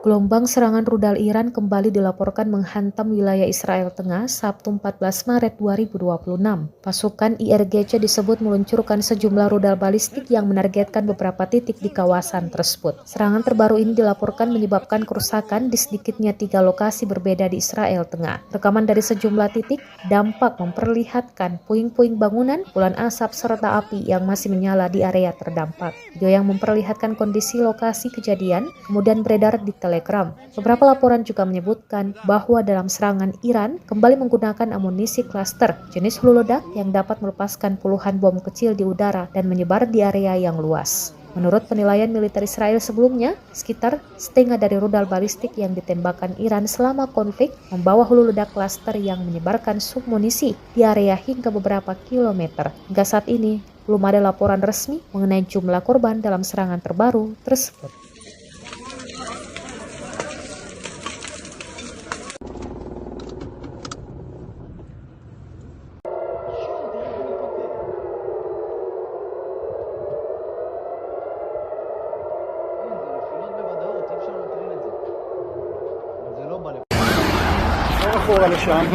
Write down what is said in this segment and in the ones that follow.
Gelombang serangan rudal Iran kembali dilaporkan menghantam wilayah Israel Tengah Sabtu 14 Maret 2026. Pasukan IRGC disebut meluncurkan sejumlah rudal balistik yang menargetkan beberapa titik di kawasan tersebut. Serangan terbaru ini dilaporkan menyebabkan kerusakan di sedikitnya 3 lokasi berbeda di Israel Tengah. Rekaman dari sejumlah titik dampak memperlihatkan puing-puing bangunan, kepulan asap serta api yang masih menyala di area terdampak. Video yang memperlihatkan kondisi lokasi kejadian kemudian beredar di Telegram. Beberapa laporan juga menyebutkan bahwa dalam serangan Iran kembali menggunakan amunisi klaster jenis hulu ledak yang dapat melepaskan puluhan bom kecil di udara dan menyebar di area yang luas. Menurut penilaian militer Israel sebelumnya, sekitar setengah dari rudal balistik yang ditembakkan Iran selama konflik membawa hulu ledak klaster yang menyebarkan submunisi di area hingga beberapa kilometer. Hingga saat ini, belum ada laporan resmi mengenai jumlah korban dalam serangan terbaru tersebut. אחורה לשם.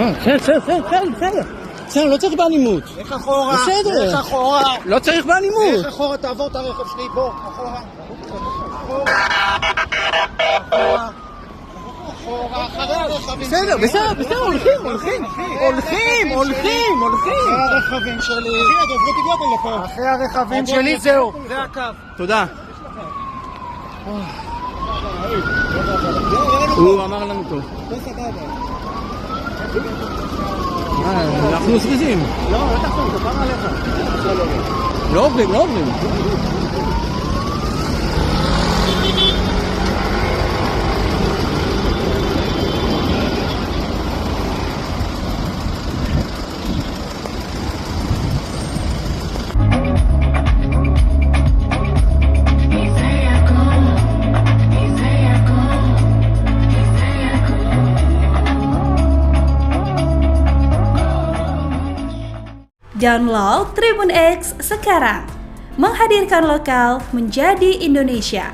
בסדר, לא צריך באלימות. איך אחורה? בסדר. איך אחורה? לא צריך באלימות. איך אחורה? תעבור את הרכב שלי, בוא, אחורה. אחורה, אחרי הרכבים שלי. בסדר, הולכים. אחרי הרכבים שלי. אחרי הרכבים שלי, זהו. זה הקו. תודה. הוא אמר לנו טוב. אנחנו סביזים. לא, לא תחתום, תפר עליך. לא עוברים. Download Tribun X sekarang, menghadirkan lokal menjadi Indonesia.